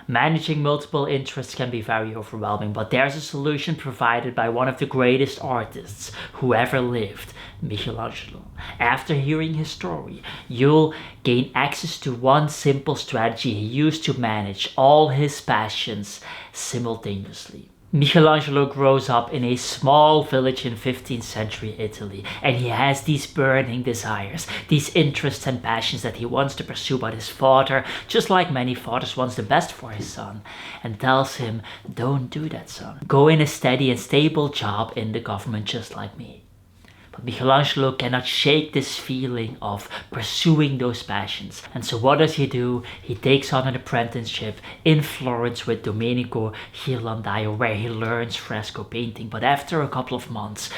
Managing multiple interests can be very overwhelming, but there's a solution provided by one of the greatest artists who ever lived, Michelangelo. After hearing his story, you'll gain access to one simple strategy he used to manage all his passions simultaneously. Michelangelo grows up in a small village in 15th century Italy, and he has these burning desires, these interests and passions that he wants to pursue, but his father, just like many fathers, wants the best for his son and tells him, don't do that, son. Go in a steady and stable job in the government just like me. But Michelangelo cannot shake this feeling of pursuing those passions. And so what does he do? He takes on an apprenticeship in Florence with Domenico Ghirlandaio, where he learns fresco painting. But after a couple of months,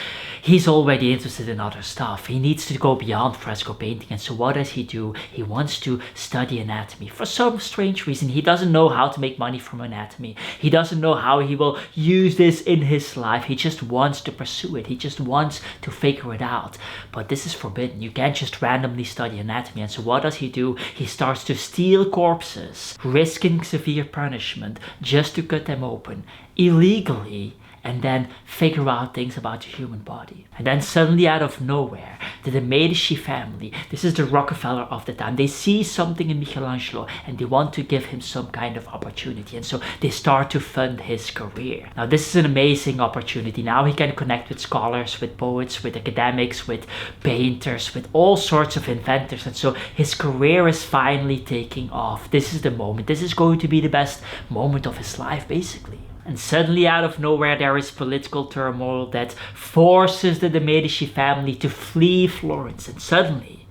he's already interested in other stuff. He needs to go beyond fresco painting. And so what does he do? He wants to study anatomy. For some strange reason, he doesn't know how to make money from anatomy. He doesn't know how he will use this in his life. He just wants to pursue it. He just wants to figure it out. But this is forbidden. You can't just randomly study anatomy. And so what does he do? He starts to steal corpses, risking severe punishment just to cut them open illegally, and then figure out things about the human body. And then suddenly out of nowhere, the Medici family, this is the Rockefeller of the time, they see something in Michelangelo and they want to give him some kind of opportunity. And so they start to fund his career. Now this is an amazing opportunity. Now he can connect with scholars, with poets, with academics, with painters, with all sorts of inventors. And so his career is finally taking off. This is the moment. This is going to be the best moment of his life, basically. And suddenly out of nowhere there is political turmoil that forces the Medici family to flee Florence. And suddenly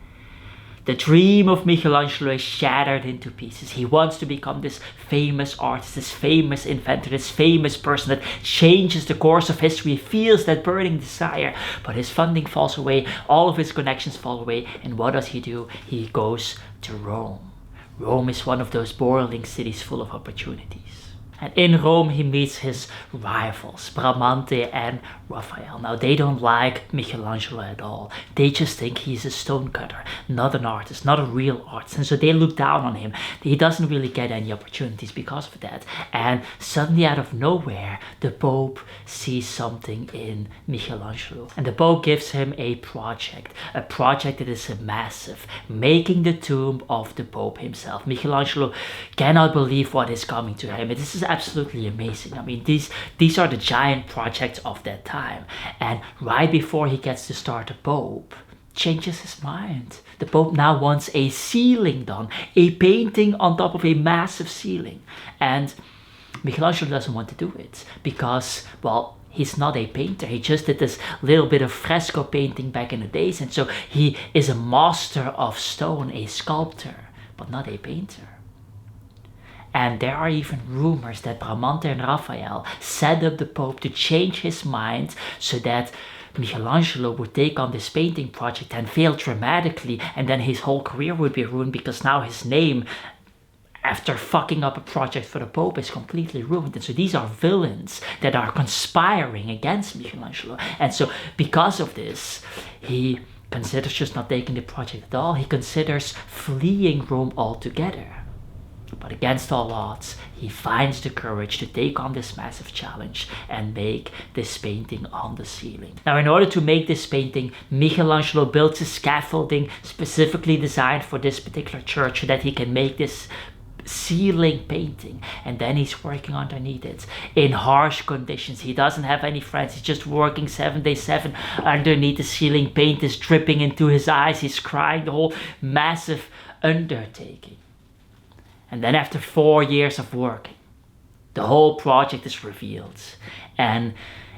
the dream of Michelangelo is shattered into pieces. He wants to become this famous artist, this famous inventor, this famous person that changes the course of history. He feels that burning desire, but his funding falls away, all of his connections fall away. And what does he do? He goes to Rome. Rome is one of those boiling cities full of opportunities. And in Rome he meets his rivals, Bramante and Raphael. Now they don't like Michelangelo at all. They just think he's a stonecutter, not an artist, not a real artist. And so they look down on him. He doesn't really get any opportunities because of that. And suddenly out of nowhere, the Pope sees something in Michelangelo. And the Pope gives him a project that is massive, making the tomb of the Pope himself. Michelangelo cannot believe what is coming to him. This is absolutely amazing. I mean, these are the giant projects of that time. And right before he gets to start, the Pope changes his mind. The Pope now wants a ceiling done, a painting on top of a massive ceiling. And Michelangelo doesn't want to do it because, well, he's not a painter. He just did this little bit of fresco painting back in the days. And so he is a master of stone, a sculptor, but not a painter. And there are even rumors that Bramante and Raphael set up the Pope to change his mind so that Michelangelo would take on this painting project and fail dramatically, and then his whole career would be ruined because now his name, after fucking up a project for the Pope, is completely ruined. And so these are villains that are conspiring against Michelangelo. And so because of this, he considers just not taking the project at all. He considers fleeing Rome altogether. But against all odds, he finds the courage to take on this massive challenge and make this painting on the ceiling. Now, in order to make this painting, Michelangelo builds a scaffolding specifically designed for this particular church so that he can make this ceiling painting. And then he's working underneath it in harsh conditions. He doesn't have any friends. He's just working 7 days 7 underneath the ceiling. Paint is dripping into his eyes. He's crying, the whole massive undertaking. And then after 4 years of working, the whole project is revealed. And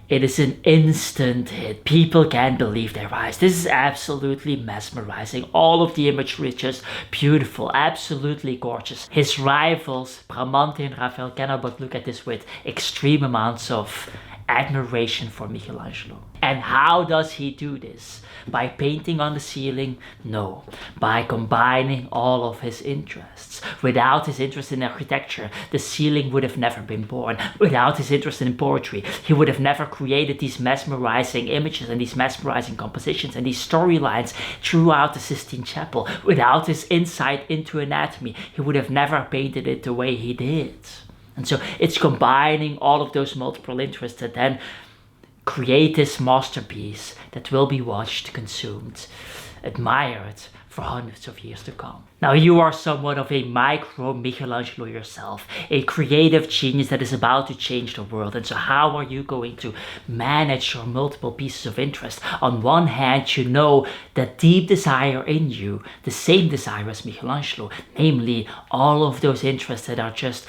it is an instant hit. People can't believe their eyes. This is absolutely mesmerizing. All of the imagery is just beautiful, absolutely gorgeous. His rivals, Bramante and Raphael, cannot but look at this with extreme amounts of admiration for Michelangelo. And how does he do this? By painting on the ceiling? No. By combining all of his interests. Without his interest in architecture, the ceiling would have never been born. Without his interest in poetry, he would have never created these mesmerizing images and these mesmerizing compositions and these storylines throughout the Sistine Chapel. Without his insight into anatomy, he would have never painted it the way he did. And so it's combining all of those multiple interests that then create this masterpiece that will be watched, consumed, admired for hundreds of years to come. Now you are somewhat of a micro Michelangelo yourself, a creative genius that is about to change the world. And so how are you going to manage your multiple pieces of interest? On one hand, you know that deep desire in you, the same desire as Michelangelo, namely all of those interests that are just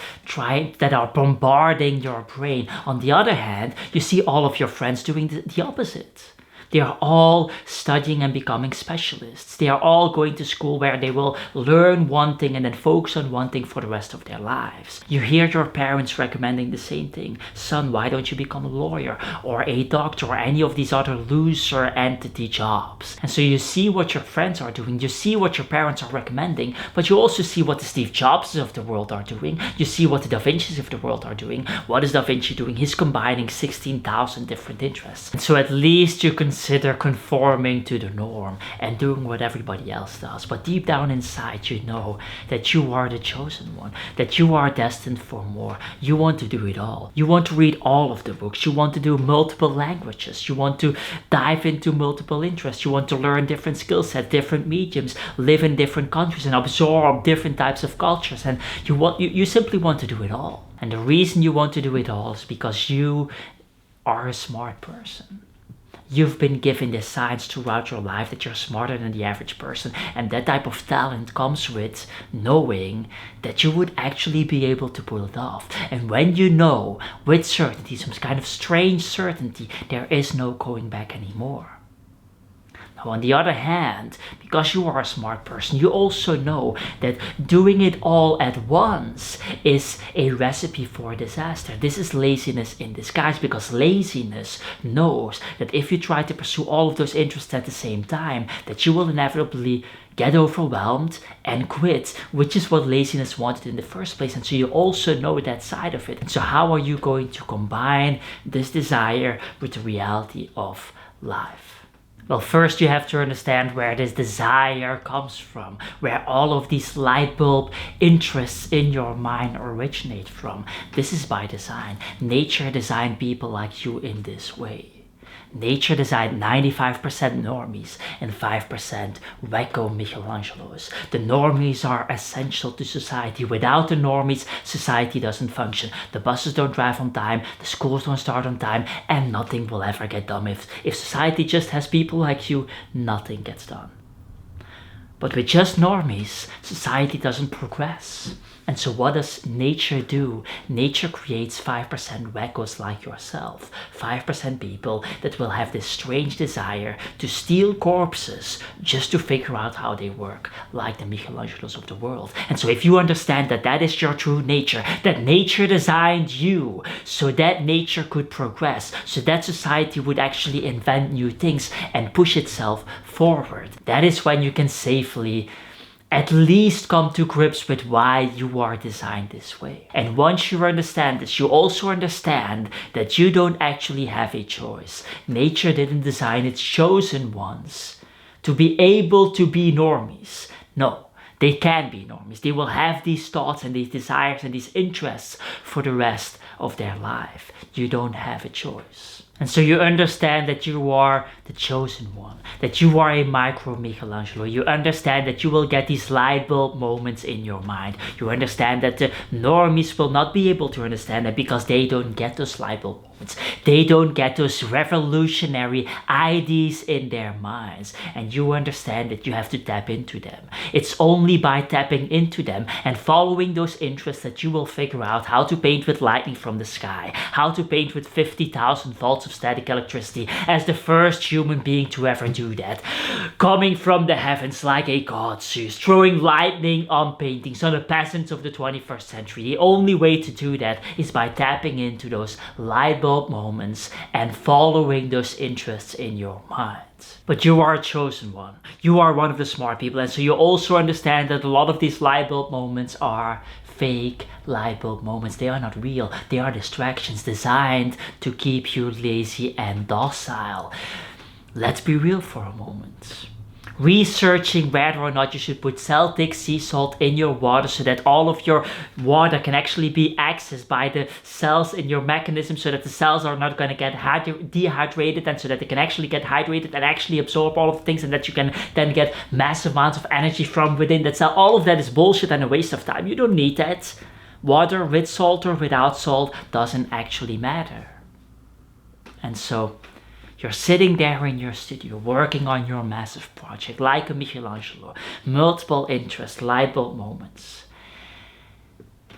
that are bombarding your brain. On the other hand, you see all of your friends doing the opposite. They are all studying and becoming specialists. They are all going to school where they will learn one thing and then focus on one thing for the rest of their lives. You hear your parents recommending the same thing. Son, why don't you become a lawyer or a doctor or any of these other loser entity jobs? And so you see what your friends are doing. You see what your parents are recommending, but you also see what the Steve Jobs of the world are doing. You see what the Da Vinci's of the world are doing. What is Da Vinci doing? He's combining 16,000 different interests. And so at least you consider conforming to the norm and doing what everybody else does. But deep down inside, you know that you are the chosen one, that you are destined for more. You want to do it all. You want to read all of the books. You want to do multiple languages. You want to dive into multiple interests. You want to learn different skill sets, different mediums, live in different countries and absorb different types of cultures. And you simply want to do it all. And the reason you want to do it all is because you are a smart person. You've been given this signs throughout your life that you're smarter than the average person. And that type of talent comes with knowing that you would actually be able to pull it off. And when you know with certainty, some kind of strange certainty, there is no going back anymore. Now, on the other hand, because you are a smart person, you also know that doing it all at once is a recipe for disaster. This is laziness in disguise, because laziness knows that if you try to pursue all of those interests at the same time, that you will inevitably get overwhelmed and quit, which is what laziness wanted in the first place. And so you also know that side of it. And so how are you going to combine this desire with the reality of life? Well, first you have to understand where this desire comes from, where all of these light bulb interests in your mind originate from. This is by design. Nature designed people like you in this way. Nature designed 95% normies and 5% wacko Michelangelos. The normies are essential to society. Without the normies, society doesn't function. The buses don't drive on time, the schools don't start on time, and nothing will ever get done. If society just has people like you, nothing gets done. But with just normies, society doesn't progress. And so what does nature do? Nature creates 5% wackos like yourself. 5% people that will have this strange desire to steal corpses just to figure out how they work, like the Michelangelos of the world. And so if you understand that that is your true nature, that nature designed you so that nature could progress, so that society would actually invent new things and push itself forward, that is when you can safely at least come to grips with why you are designed this way. And once you understand this, you also understand that you don't actually have a choice. Nature didn't design its chosen ones to be able to be normies. No, they can be normies. They will have these thoughts and these desires and these interests for the rest of their life. You don't have a choice. And so you understand that you are the chosen one, that you are a micro Michelangelo. You understand that you will get these light bulb moments in your mind. You understand that the normies will not be able to understand that because they don't get those light bulb moments. They don't get those revolutionary ideas in their minds. And you understand that you have to tap into them. It's only by tapping into them and following those interests that you will figure out how to paint with lightning from the sky, how to paint with 50,000 volts of static electricity as the first human being to ever do that, coming from the heavens like a god Zeus, throwing lightning on paintings on the peasants of the 21st century. The only way to do that is by tapping into those light bulb moments and following those interests in your mind. But you are a chosen one. You are one of the smart people, and so you also understand that a lot of these light bulb moments are fake light bulb moments. They are not real. They are distractions designed to keep you lazy and docile. Let's be real for a moment. researching whether or not you should put Celtic sea salt in your water so that all of your water can actually be accessed by the cells in your mechanism, so that the cells are not going to get dehydrated, and so that they can actually get hydrated and actually absorb all of the things, and that you can then get massive amounts of energy from within that cell. All of that is bullshit and a waste of time. You don't need that. Water with salt or without salt doesn't actually matter. And so you're sitting there in your studio working on your massive project like a Michelangelo, multiple interests, light bulb moments.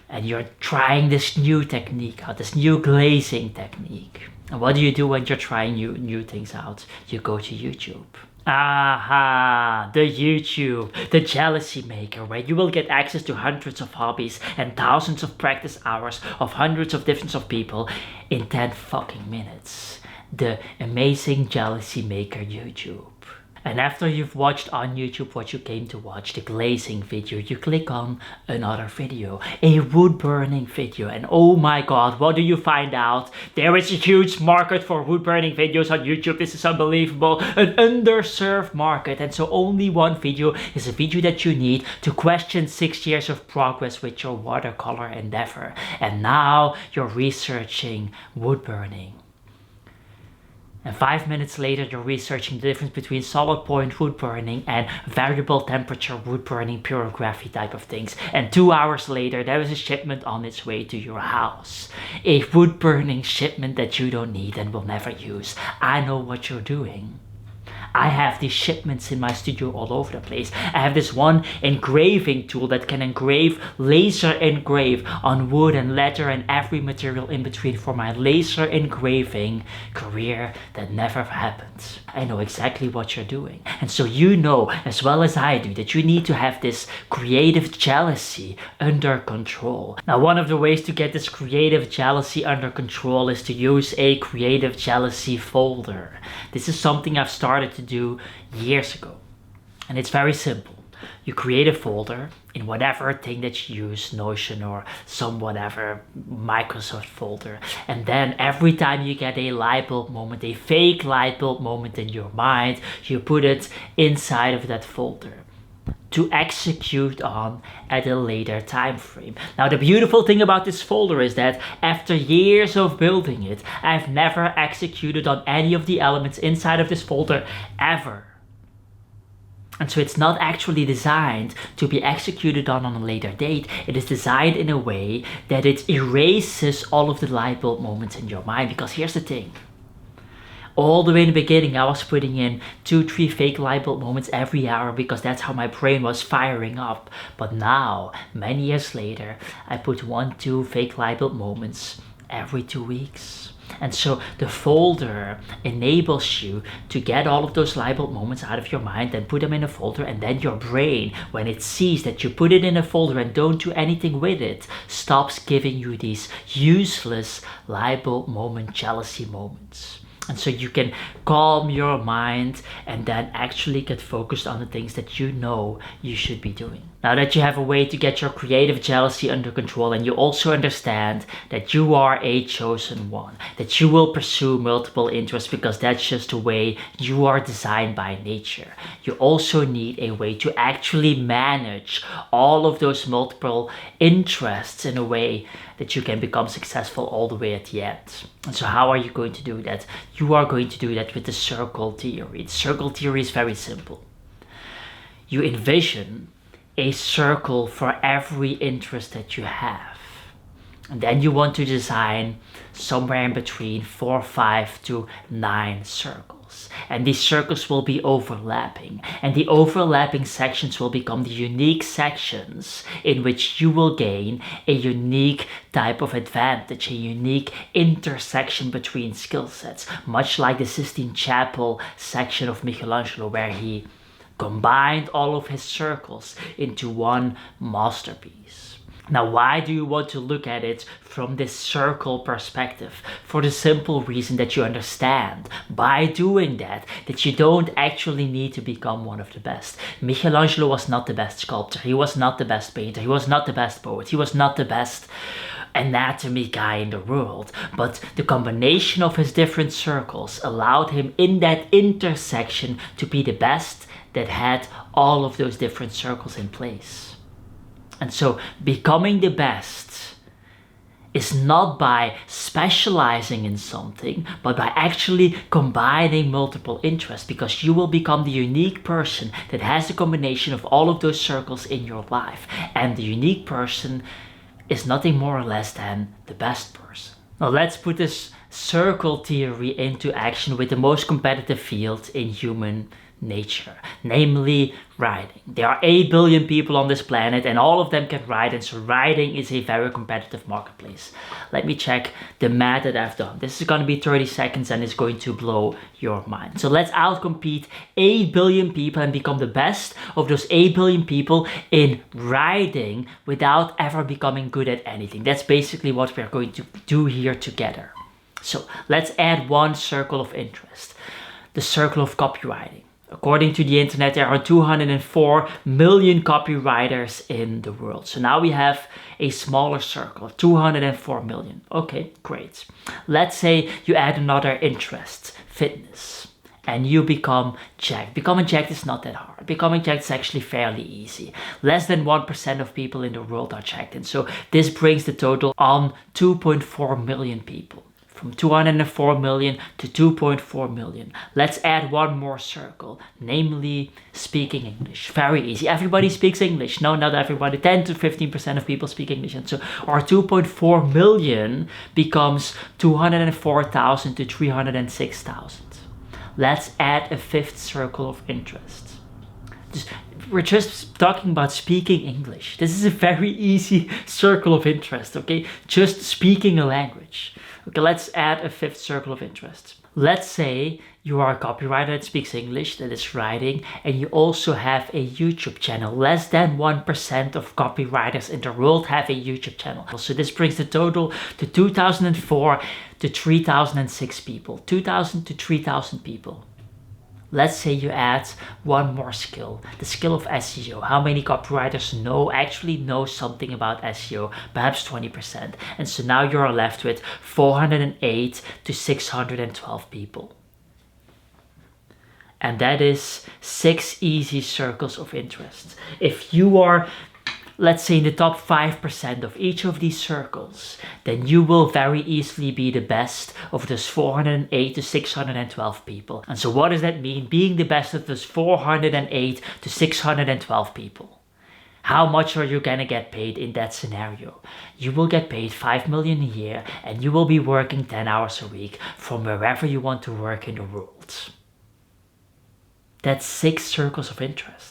And you're trying this new technique out, this new glazing technique. And what do you do when you're trying new things out? You go to YouTube. Aha, the YouTube, the jealousy maker, where you will get access to hundreds of hobbies and thousands of practice hours of hundreds of different people in 10 fucking minutes. The amazing jealousy maker YouTube. And after you've watched on YouTube what you came to watch, the glazing video, you click on another video, a wood burning video, and oh my god, what do you find out? There is a huge market for wood burning videos on YouTube. This is unbelievable, an underserved market. And so only one video is a video that you need to question 6 years of progress with your watercolor endeavor. And now you're researching wood burning. And 5 minutes later, you're researching the difference between solid point wood burning and variable temperature wood burning, pyrography type of things. And 2 hours later, there is a shipment on its way to your house. A wood burning shipment that you don't need and will never use. I know what you're doing. I have these shipments in my studio all over the place. I have this one engraving tool that can laser engrave on wood and leather and every material in between for my laser engraving career that never happened. I know exactly what you're doing. And so you know as well as I do that you need to have this creative jealousy under control. Now, one of the ways to get this creative jealousy under control is to use a creative jealousy folder. This is something I've started to do years ago, and it's very simple. You create a folder in whatever thing that you use, Notion or some whatever Microsoft folder, and then every time you get a light bulb moment, a fake light bulb moment in your mind, you put it inside of that folder to execute on at a later time frame. Now, the beautiful thing about this folder is that after years of building it, I've never executed on any of the elements inside of this folder ever. And so it's not actually designed to be executed on a later date. It is designed in a way that it erases all of the light bulb moments in your mind. Because here's the thing. All the way in the beginning, I was putting in 2-3 fake light bulb moments every hour because that's how my brain was firing up. But now, many years later, I put 1-2 fake light bulb moments every 2 weeks. And so the folder enables you to get all of those light bulb moments out of your mind and put them in a folder, and then your brain, when it sees that you put it in a folder and don't do anything with it, stops giving you these useless light bulb moment jealousy moments. And so you can calm your mind and then actually get focused on the things that you know you should be doing. Now that you have a way to get your creative jealousy under control, and you also understand that you are a chosen one, that you will pursue multiple interests because that's just the way you are designed by nature. You also need a way to actually manage all of those multiple interests in a way that you can become successful all the way at the end. And so how are you going to do that? You are going to do that with the circle theory. The circle theory is very simple. You envision a circle for every interest that you have. And then you want to design somewhere in between 4, 5 to 9 circles. And these circles will be overlapping. And the overlapping sections will become the unique sections in which you will gain a unique type of advantage, a unique intersection between skill sets. Much like the Sistine Chapel section of Michelangelo, where he combined all of his circles into one masterpiece. Now, why do you want to look at it from this circle perspective? For the simple reason that you understand by doing that you don't actually need to become one of the best. Michelangelo was not the best sculptor. He was not the best painter. He was not the best poet. He was not the best anatomy guy in the world, but the combination of his different circles allowed him in that intersection to be the best that had all of those different circles in place. And so becoming the best is not by specializing in something, but by actually combining multiple interests, because you will become the unique person that has the combination of all of those circles in your life. And the unique person is nothing more or less than the best person. Now let's put this circle theory into action with the most competitive field in human nature, namely riding. There are 8 billion people on this planet and all of them can ride, and so riding is a very competitive marketplace. Let me check the math that I've done. This is going to be 30 seconds and it's going to blow your mind. So let's outcompete 8 billion people and become the best of those 8 billion people in riding without ever becoming good at anything. That's basically what we're going to do here together. So let's add one circle of interest, the circle of copywriting. According to the internet, there are 204 million copywriters in the world. So now we have a smaller circle, 204 million. Okay, great. Let's say you add another interest, fitness, and you become jacked. Becoming jacked is not that hard. Becoming jacked is actually fairly easy. Less than 1% of people in the world are jacked. And so this brings the total on 2.4 million people. From 204 million to 2.4 million. Let's add one more circle, namely speaking English. Very easy. Everybody speaks English. No, not everybody. 10 to 15% of people speak English. And so our 2.4 million becomes 204,000 to 306,000. Let's add a fifth circle of interest. We're just talking about speaking English. This is a very easy circle of interest, okay? Just speaking a language. Okay, let's add a fifth circle of interest. Let's say you are a copywriter that speaks English, that is writing, and you also have a YouTube channel. Less than 1% of copywriters in the world have a YouTube channel. So this brings the total to 2004 to 3006 people. 2000 to 3000 people. Let's say you add one more skill, the skill of SEO. How many copywriters actually know something about SEO? Perhaps 20%. And so now you're left with 408 to 612 people. And that is 6 easy circles of interest. If you are, let's say, in the top 5% of each of these circles, then you will very easily be the best of those 408 to 612 people. And so what does that mean? Being the best of those 408 to 612 people. How much are you gonna get paid in that scenario? You will get paid 5 million a year and you will be working 10 hours a week from wherever you want to work in the world. That's 6 circles of interest.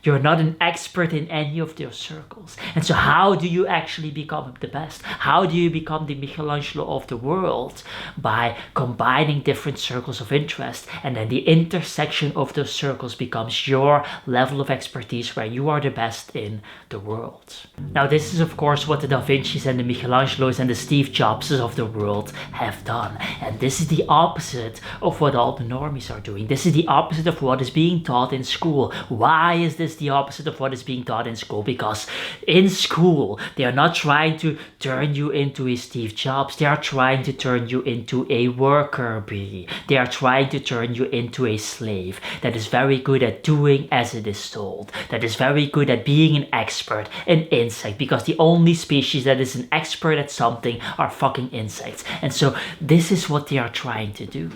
You're not an expert in any of those circles. And so how do you actually become the best? How do you become the Michelangelo of the world? By combining different circles of interest, and then the intersection of those circles becomes your level of expertise where you are the best in the world. Now this is of course what the Da Vinci's and the Michelangelos and the Steve Jobses of the world have done. And this is the opposite of what all the normies are doing. This is the opposite of what is being taught in school. Why is this the opposite of what is being taught in school? Because in school they are not trying to turn you into a Steve Jobs. They are trying to turn you into a worker bee. They are trying to turn you into a slave that is very good at doing as it is told, that is very good at being an expert, an insect, because the only species that is an expert at something are fucking insects. And so this is what they are trying to do.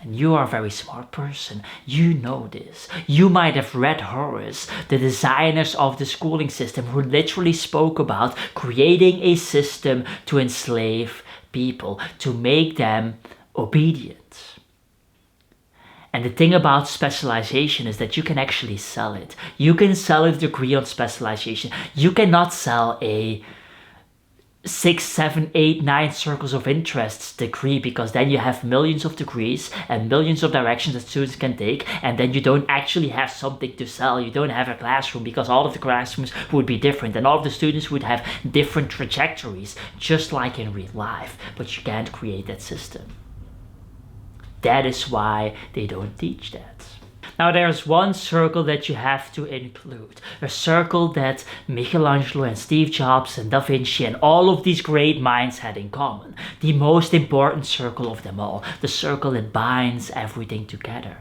And you are a very smart person. You know this. You might have read Horace, the designers of the schooling system, who literally spoke about creating a system to enslave people, to make them obedient. And the thing about specialization is that you can actually sell it. You can sell a degree on specialization. You cannot sell a 6, 7, 8, 9 circles of interests degree, because then you have millions of degrees and millions of directions that students can take, and then you don't actually have something to sell. You don't have a classroom, because all of the classrooms would be different and all of the students would have different trajectories, just like in real life. But you can't create that system. That is why they don't teach that. Now there's one circle that you have to include, a circle that Michelangelo and Steve Jobs and Da Vinci and all of these great minds had in common. The most important circle of them all, the circle that binds everything together.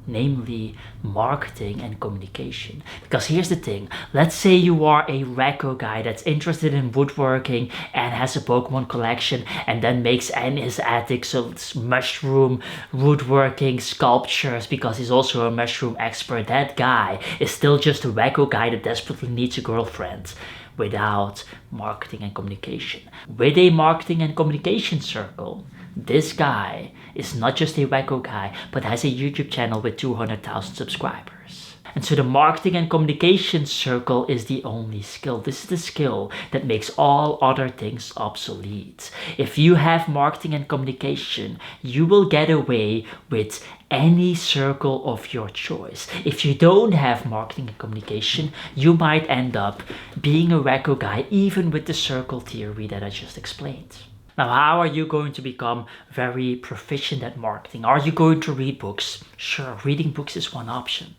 namely marketing and communication. Because here's the thing, let's say you are a reco guy that's interested in woodworking and has a Pokemon collection and then makes in his attic so mushroom woodworking sculptures because he's also a mushroom expert. That guy is still just a reco guy that desperately needs a girlfriend without marketing and communication. With a marketing and communication circle, this guy is not just a reco guy, but has a YouTube channel with 200,000 subscribers. And so the marketing and communication circle is the only skill. This is the skill that makes all other things obsolete. If you have marketing and communication, you will get away with any circle of your choice. If you don't have marketing and communication, you might end up being a reco guy, even with the circle theory that I just explained. Now, how are you going to become very proficient at marketing? Are you going to read books? Sure, reading books is one option,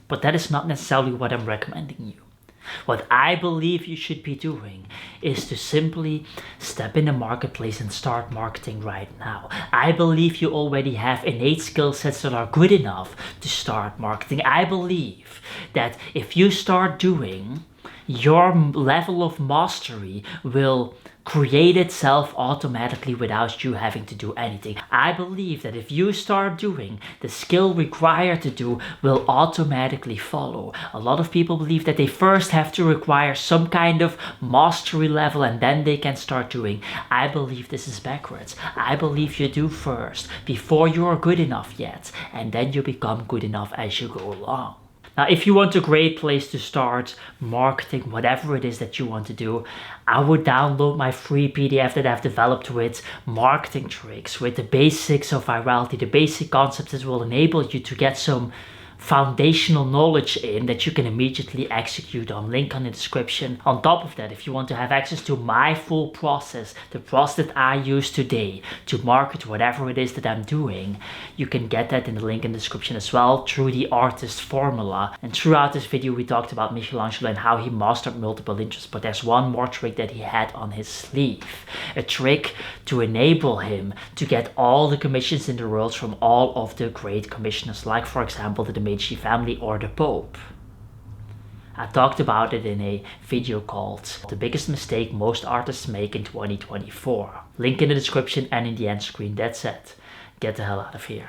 but that is not necessarily what I'm recommending you. What I believe you should be doing is to simply step in the marketplace and start marketing right now. I believe you already have innate skill sets that are good enough to start marketing. I believe that if you start doing, your level of mastery will create itself automatically without you having to do anything. I believe that if you start doing, the skill required to do will automatically follow. A lot of people believe that they first have to require some kind of mastery level and then they can start doing. I believe this is backwards. I believe you do first before you are good enough yet, and then you become good enough as you go along. Now, if you want a great place to start marketing, whatever it is that you want to do, I would download my free PDF that I've developed with marketing tricks, with the basics of virality, the basic concepts that will enable you to get some foundational knowledge in that you can immediately execute on. Link on the description. On top of that, if you want to have access to my full process, the process that I use today to market whatever it is that I'm doing, you can get that in the link in the description as well through the artist formula. And throughout this video we talked about Michelangelo and how he mastered multiple interests, but there's one more trick that he had on his sleeve. A trick to enable him to get all the commissions in the world from all of the great commissioners, like for example the Medici family or the Pope. I talked about it in a video called The Biggest Mistake Most Artists Make in 2024. Link in the description and in the end screen. That's it. Get the hell out of here.